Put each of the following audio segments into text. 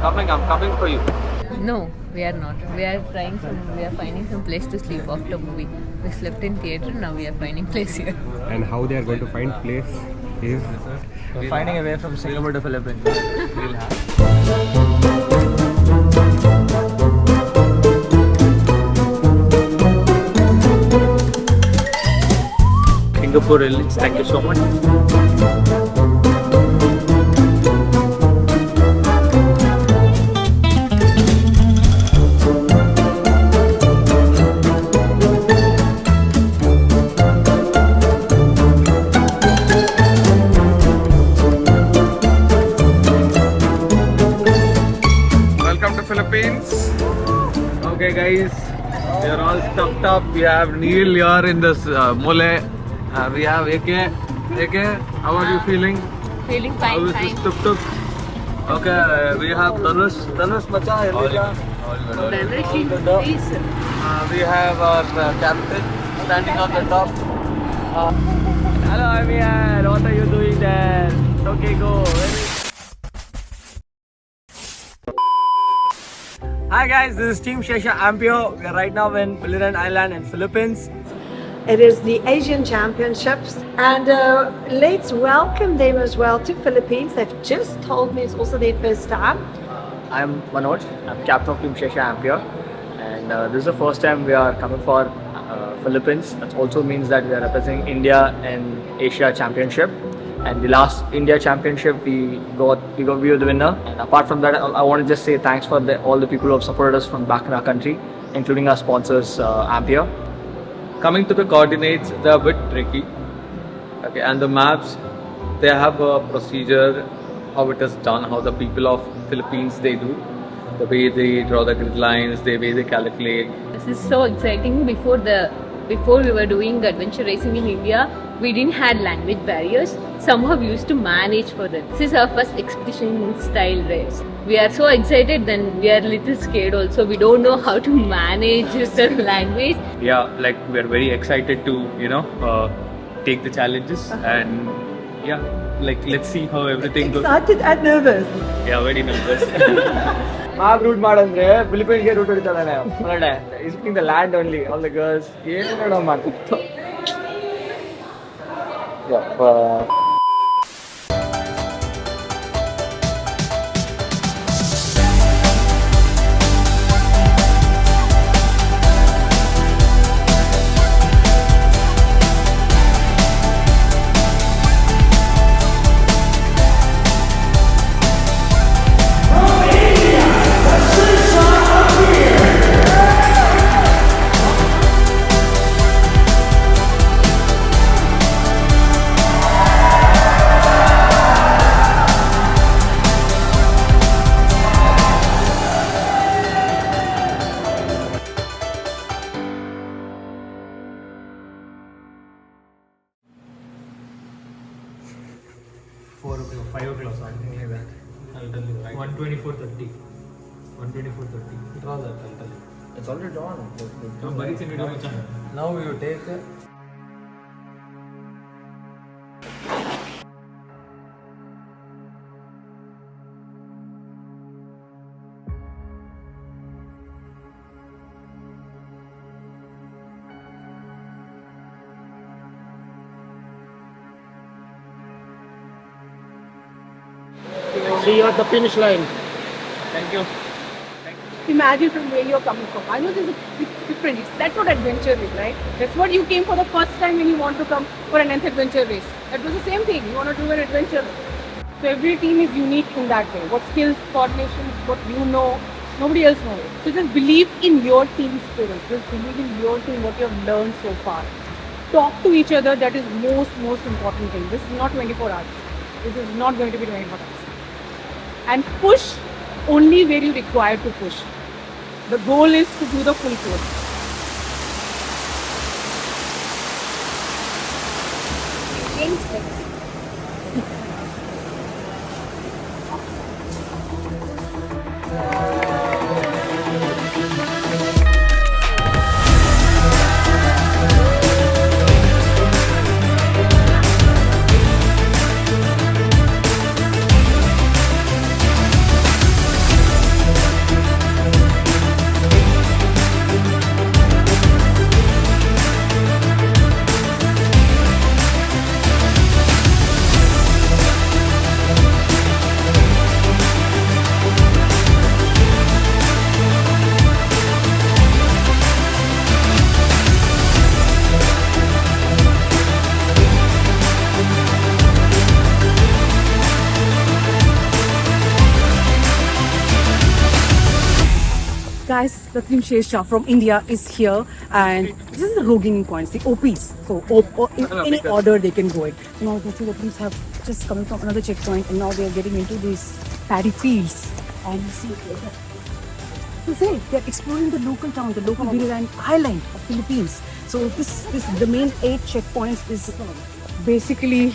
I'm coming for you. No, we are not. We are finding some place to sleep after movie. We slept in theatre, now we are finding place here. And how they are going to find place is We're finding a way from Singapore to Philippines. We'll have. Singapore Airlines, thank you so much. Welcome to Philippines. Okay guys, we are all stuffed up. We have Neil here in this mole. We have AK. AK, how are you feeling? Feeling How fine, is fine. this tuk-tuk? Okay, we have Dhanush. Dhanush, macha, Please. we have our captain standing on the top. Hello, Amiel. What are you doing there? Okay, go. Hi guys, this is Team Shershah Ampio. We are right now in Philippine Island in Philippines. It is the Asian Championships, and let's welcome them as well to Philippines. They've just told me it's also their first time. I'm Manoj. I'm captain of Team Shershah Ampio, and this is the first time we are coming for Philippines. That also means that we are representing India in Asia Championship. And the last India Championship, we were the winner. And apart from that, I want to just say thanks for all the people who have supported us from back in our country, including our sponsors, Ampere. Coming to the coordinates, they're a bit tricky. Okay, and the maps, they have a procedure, how it is done, how the people of Philippines they do, the way they draw the grid lines, the way they calculate. This is so exciting. Before we were doing adventure racing in India, we didn't had language barriers. Somehow we used to manage for that. This is our first expedition style race. We are so excited, then we are a little scared also. We don't know how to manage the language. Yeah, like we're very excited to, take the challenges and yeah, like let's see how everything goes. Excited and nervous. Yeah, very nervous. Map route ಮಾಡಂದ್ರೆ Philippines ಗೆ route ಹೊಡಿತಾಳೆ ಹೊರಡೆ is the land only all the girls ಏನು ನೋಡೋ ಮಾಡ್ತಿತ್ತು ಯಪ್ಪ something like that. I'll tell you right. 124.30. 124.30. Draw that, I'll tell you. It's already drawn. No, but it's in video channel. Now you take See you at the finish line. Thank you. Imagine from where you're coming from. I know there's a big difference. That's what adventure is, right? That's what you came for the first time when you want to come for an NthAdventure race. That was the same thing. You want to do an adventure race. So every team is unique in that way. What skills, coordinations, what you know, nobody else knows. So just believe in your team spirit. Just believe in your team, what you have learned so far. Talk to each other. That is most important thing. This is not 24 hours. This is not going to be 24 hours. And push only where you require to push. The goal is to do the full course. guys, the team Shershah from India is here, and this is the Rogaine points, the OPs. So, in any order they can go in. Now, the two teams have just coming from another checkpoint, and now they are getting into these paddy fields. And you see, they're exploring the local town, the local village and island of Philippines. So, the main 8 checkpoints is basically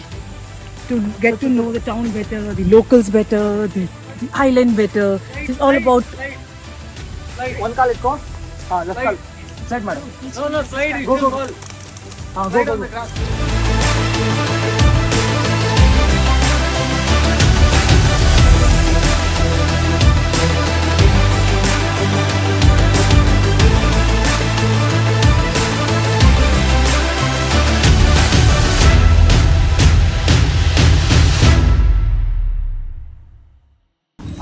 to get to know the town better, the locals better, the island better. It's all about. One car, let's go. Left car. Side, madam. No, slide. Go. Go.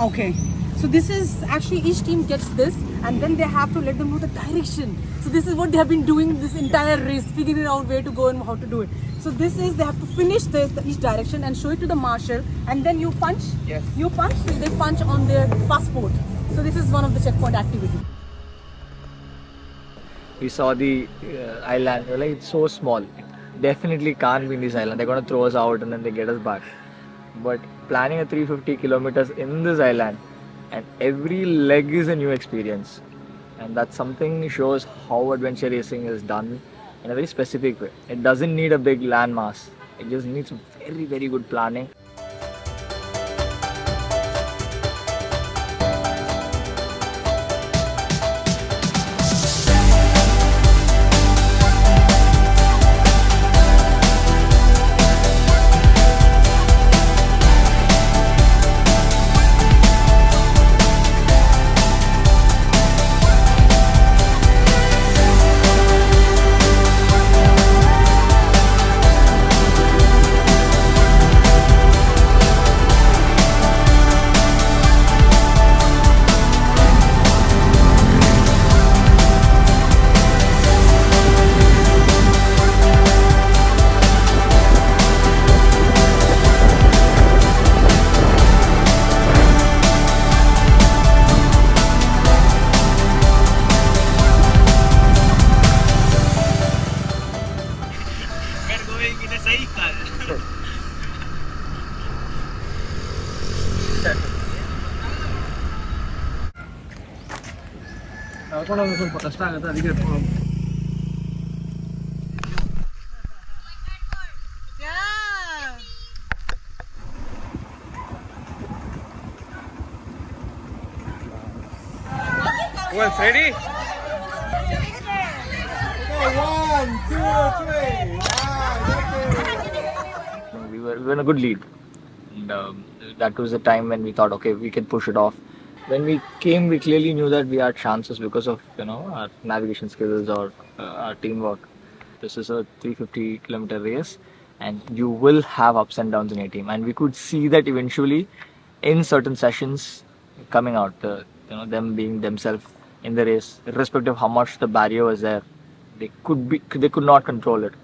Okay, so this is actually each team gets this, and then they have to let them know the direction. So this is what they have been doing this entire race, figuring out where to go and how to do it. So this is they have to finish each direction and show it to the marshal, and then you punch. Yes. You punch. So they punch on their passport. So this is one of the checkpoint activity. We saw the island. We're like, it's so small. It definitely can't be in this island. They're gonna throw us out and then they get us back. But planning a 350 kilometers in this island, and every leg is a new experience, and that's something shows how adventure racing is done in a very specific way. It doesn't need a big landmass. It just needs very, very good planning. ಸ್ವಲ್ಪ ಕಷ್ಟ ಆಗುತ್ತೆ ಅದಕ್ಕೆ ready? Okay, 1, 2, 3. We were in a good lead, and that was the time when we thought, okay, we can push it off. When we came, we clearly knew that we had chances because of our navigation skills or our teamwork. This is a 350 kilometer race, and you will have ups and downs in your team, and we could see that eventually in certain sessions coming out, them being themselves in the race, irrespective of how much the barrier was there, they could not control it.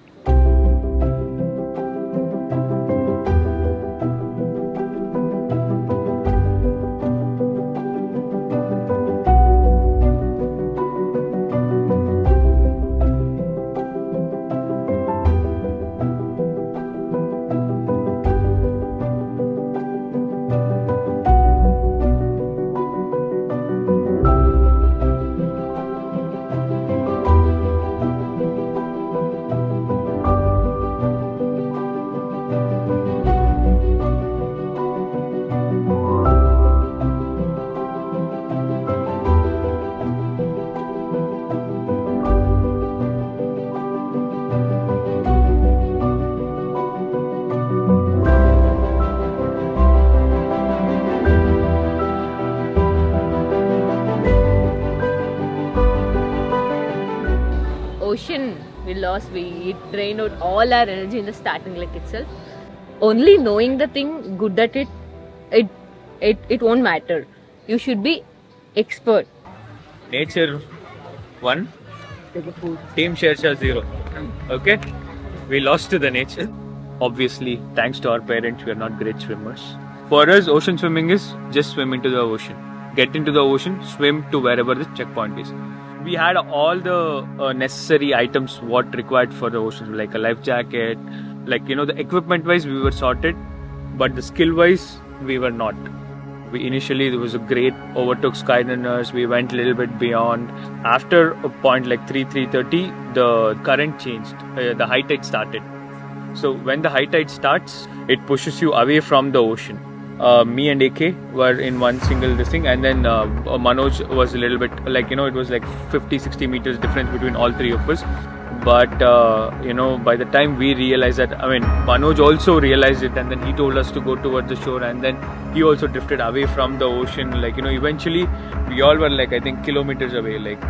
Ocean, we drained out all our energy in the starting leg itself. Only knowing the thing, good at it won't matter. You should be expert. Nature 1, Team Shershah 0. Okay? We lost to the nature. Obviously, thanks to our parents, we are not great swimmers. For us, ocean swimming is just swim into the ocean. get into the ocean, swim to wherever the checkpoint is. We had all the necessary items what required for the ocean, like a life jacket, like the equipment wise we were sorted, but the skill wise we were not. We initially there was a great overtook Skyrunners. We went a little bit beyond. After a point like 3:30, the current changed. The high tide started. So when the high tide starts, it pushes you away from the ocean. Me and AK were in one single this thing, and then Manoj was a little bit like it was like 50-60 meters difference between all three of us. But by the time we realized that, Manoj also realized it, and then he told us to go towards the shore, and then he also drifted away from the ocean. Eventually we all were like, I think, kilometers away, like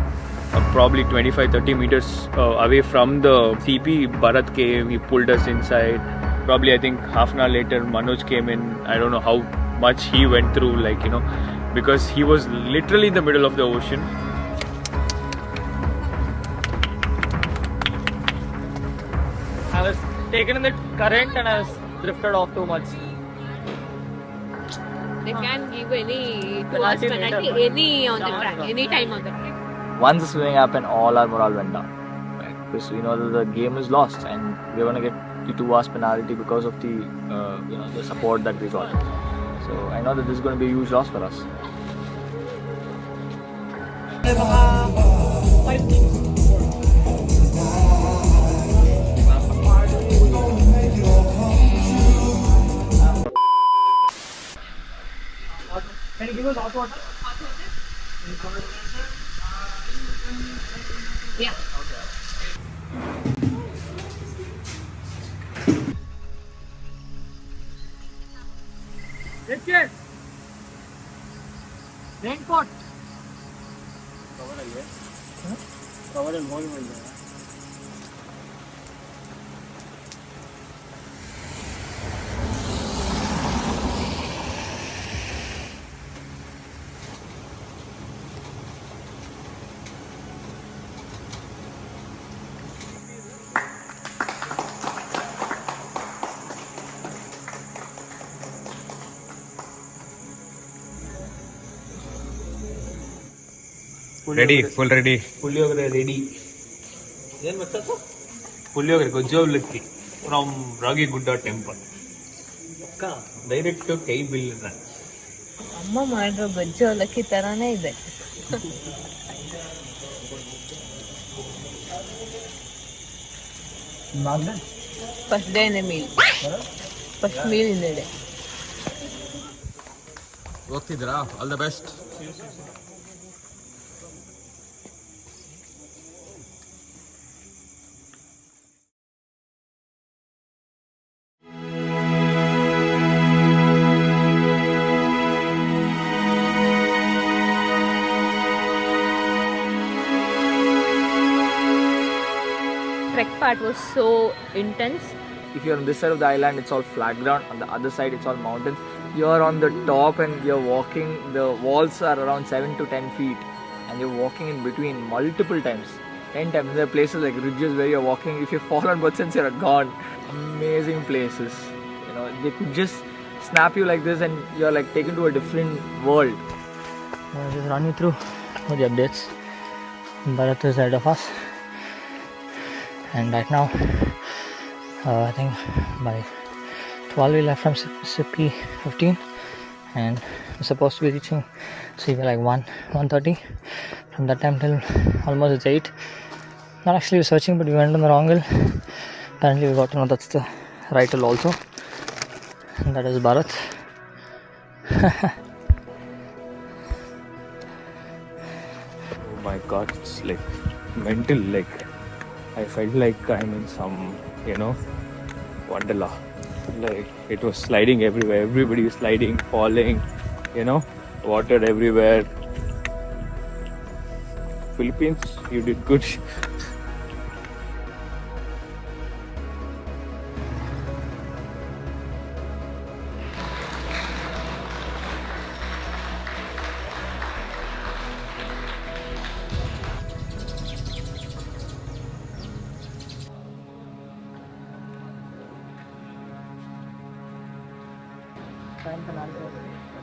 probably 25-30 meters away from the TP. Bharat came, he pulled us inside. Probably I think half an hour later Manoj came in. I don't know how much he went through, because he was literally in the middle of the ocean. I was taken in the current and I was drifted off too much. They can give any Penalty penalty later. any on the track, any time on the track. Once the swimming happened, all our morale went down. Right? Because we know that the game is lost and we're going to get the 2 hours penalty because of the the support that we got. So I know that this is going to be a huge loss for us. Can you give us hot water? Yeah. Richard! Raincoat! Cover and volume. Ready, full ready. Puliyogare ready. Puliyogare Gojjavlakki from Ragi Gudda temple. Direct to Kaibil run. ಅಮ್ಮ ಮಾಡಿರೋ ಗೊಜ್ಜು ಅವಲಕ್ಕಿ ತರಾನೇ ಇದೆ. First day in the meal. First meal in the day. ಹೋಗ್ತಿದ್ದೀರಾ? All the best. Trek part was so intense. If you're on this side of the island, it's all flat ground. On the other side, it's all mountains. You're on the top and you're walking. The walls are around 7 to 10 feet, and you're walking in between multiple times. 10 times. There are places like ridges where you're walking. If you fall on both sides, you're gone. Amazing places. They could just snap you like this, and you're like taken to a different world. I'll just run you through all the updates. Bharat is ahead of us, and right now, I think by 12 we left from CP 15, and we're supposed to be reaching CP like 1:30. From that time till almost it's 8. Not actually searching, but we went on the wrong hill. Apparently we got to know that's the right hill also, and that is Bharat. Oh my god, it's like mental. Like I felt like I'm in some, Wonderla. Like it was sliding everywhere. Everybody was sliding, falling, water everywhere. Philippines, you did good.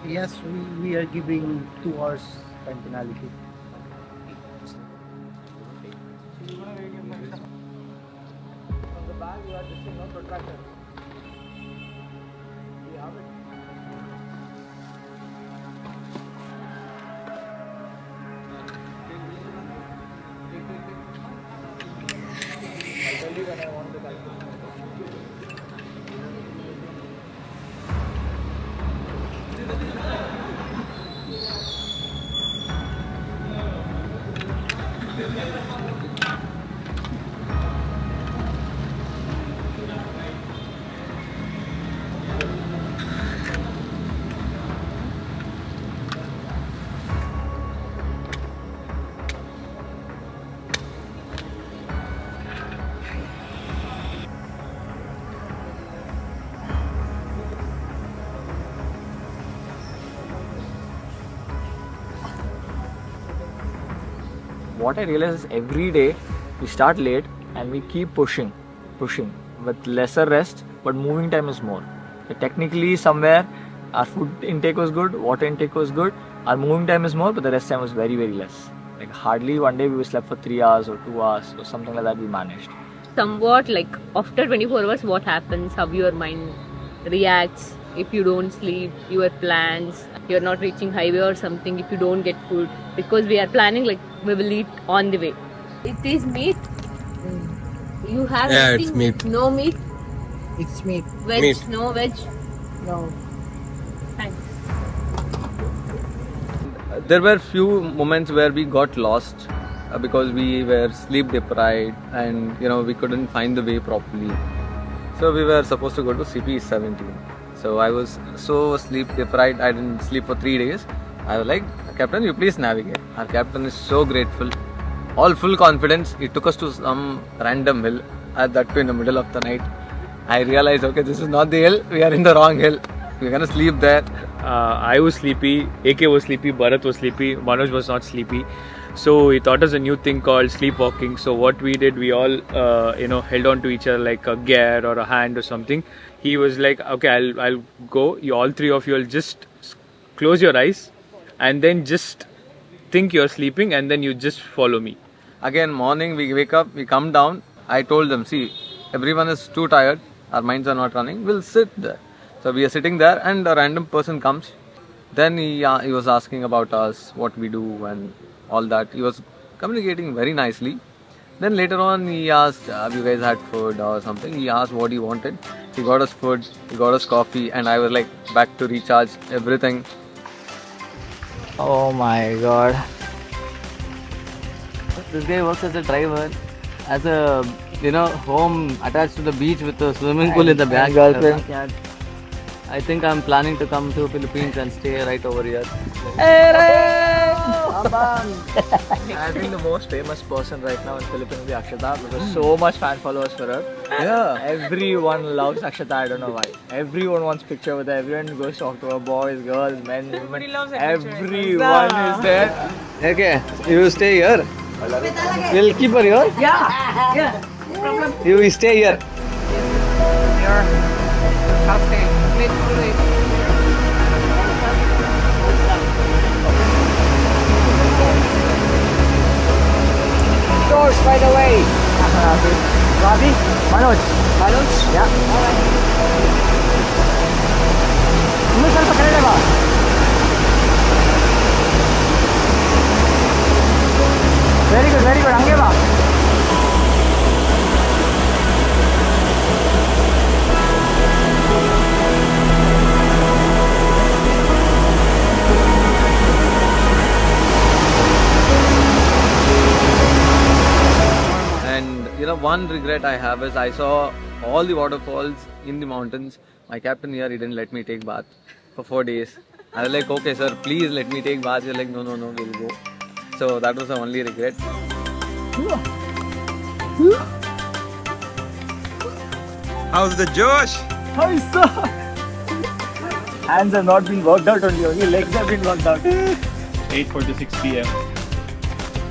Yes, we are giving 2 hours time penalty. From the back, you are just no protractor. We have it. I'll tell you when I want to calculate. What I realize is every day we start late and we keep pushing with lesser rest, but moving time is more. So technically, somewhere our food intake was good, water intake was good, our moving time is more, but the rest time was very, very less. Like hardly one day we slept for 3 hours or 2 hours or something like that we managed. Somewhat like after 24 hours, what happens, how your mind reacts if you don't sleep, your plans, you're not reaching highway or something, if you don't get food, because we are planning like we will eat on the way. It is meat. You have Yeah, anything it's meat. with no meat? It's meat. Veg? Meat. No veg? No. Thanks. There were few moments where we got lost because we were sleep deprived and we couldn't find the way properly. So we were supposed to go to CP 17. So I was so sleep deprived, I didn't sleep for 3 days. I was like, Captain, you please navigate. Our captain is so grateful. All full confidence. He took us to some random hill, at that too in the middle of the night. I realized, okay, this is not the hill, we are in the wrong hill. We're gonna sleep there. I was sleepy, AK was sleepy, Bharat was sleepy, Manoj was not sleepy. So he taught us a new thing called sleepwalking. So what we did, we all held on to each other like a gear or a hand or something. He was like, okay, I'll go. You all three of you will just close your eyes and then just think you're sleeping and then you just follow me. Again, morning we wake up, we come down. I told them, see, everyone is too tired, our minds are not running, we'll sit there. So we are sitting there and a random person comes. Then he was asking about us, what we do and all that. He was communicating very nicely. Then later on he asked, have you guys had food or something? He asked what he wanted. He got us food, he got us coffee, and I was like back to recharge everything. Oh my god. This guy works as a driver, as a home attached to the beach with a swimming pool in the back. Girlfriend. I think I'm planning to come to Philippines and stay right over here. I think the most famous person right now in Philippines is Akshata because so much fan followers for her. Yeah. Everyone loves Akshata, I don't know why. Everyone wants picture with her, everyone goes to talk to her, boys, girls, men, women. Everyone is there. Okay, you stay here. We'll keep her here. Yeah. You stay here. Doors, by the way. Ravi? Manoj. Manoj? Yeah. Alright. Very good, very good. Hange ba? And one regret I have is I saw all the waterfalls in the mountains. My captain here, he didn't let me take bath for 4 days. I was like, okay sir, please let me take bath. He's like, no, we'll go. So that was the only regret. How's the Josh? Hands have not been worked out only legs have been worked out. 8:46 p.m.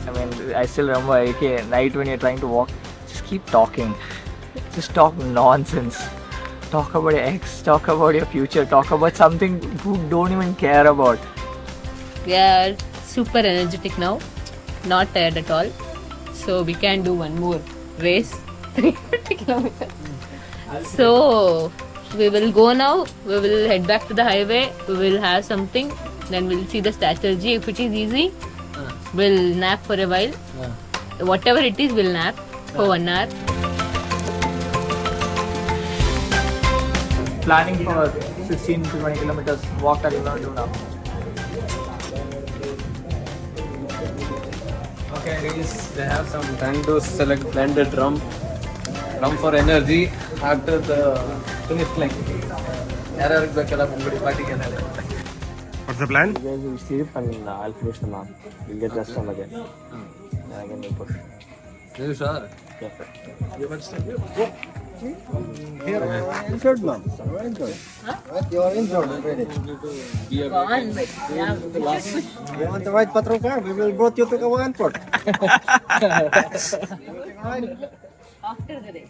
I mean, I still remember AK night when you're trying to walk, just keep talking. Just talk nonsense. talk about your ex, talk about your future, talk about something you don't even care about. We are super energetic now, not tired at all. So we can do one more race, 350 kilometers. So we will go now, we will head back to the highway, we will have something, then we'll see the strategy. If it is easy, we'll nap for a while. Whatever it is, we'll nap for 1 hour. Planning for 16 to 20 kilometers walk that you're going to do now. Okay guys, they have some time to select blended rum for energy after the finish line. What's the plan? You guys will sleep and I'll finish the map. We'll get rest on again. And again we'll push. Are you sure? Yeah. Here, you're injured, ma'am. You're injured. Right? You're injured already. Go on, but yeah, we should push. You want the white patrol car? We will brought you to Kawan Port. After the race.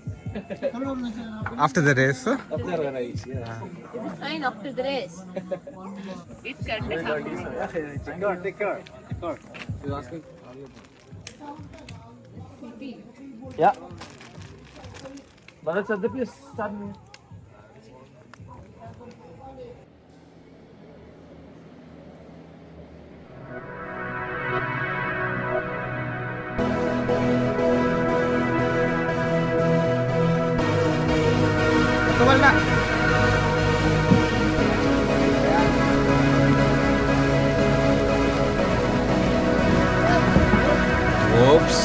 After the race, sir? This is fine after the race. It's correct. Take care. She's asking. Yeah. But it's please start me. Whoops.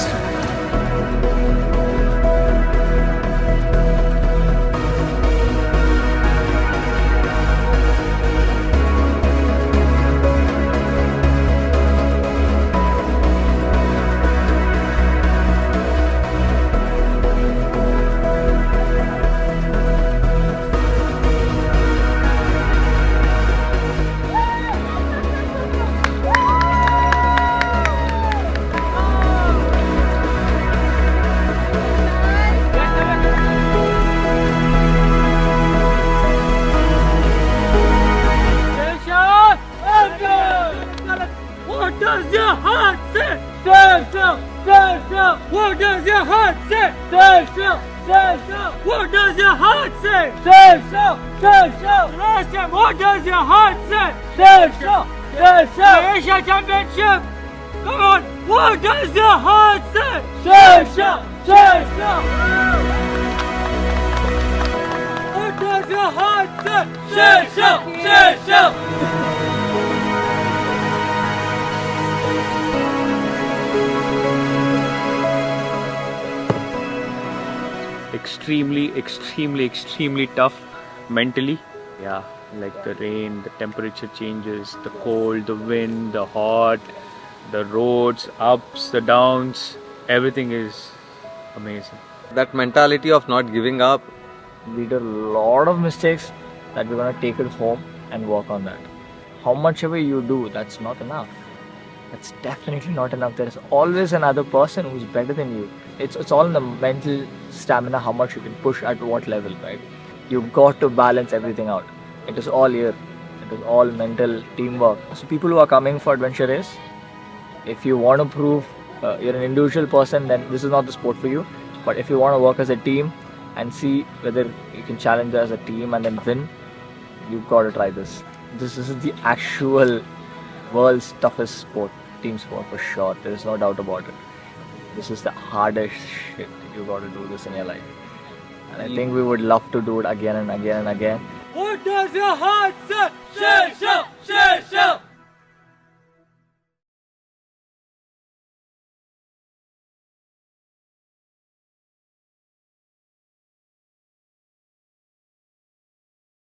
What does your heart say? Shershah! Shershah! What does your heart say? Shershah! Shershah! What does your heart say? Shershah! Shershah! Last time, what does your heart say? Shershah! Shershah! Asia Championship! Come on! What does your heart say? Shershah! Shershah! What does your heart say? Shershah! Shershah! extremely tough mentally. Yeah, like the rain, the temperature changes, the cold, the wind, the hot, the roads, ups, the downs, everything is amazing. That mentality of not giving up. We did a lot of mistakes that we're gonna take it home and work on that. How much ever you do, that's not enough. That's definitely not enough. There is always another person who's better than you. It's all in the mental stamina, how much you can push at what level, right? You've got to balance everything out. It is all here. It is all mental teamwork. So people who are coming for adventure race, if you want to prove you're an individual person, then this is not the sport for you. But if you want to work as a team and see whether you can challenge as a team and then win, you've got to try this. This is the actual world's toughest sport, team sport for sure. There is no doubt about it. This is the hardest shit. You got to do this in your life. And I think we would love to do it again and again and again. What does your heart say?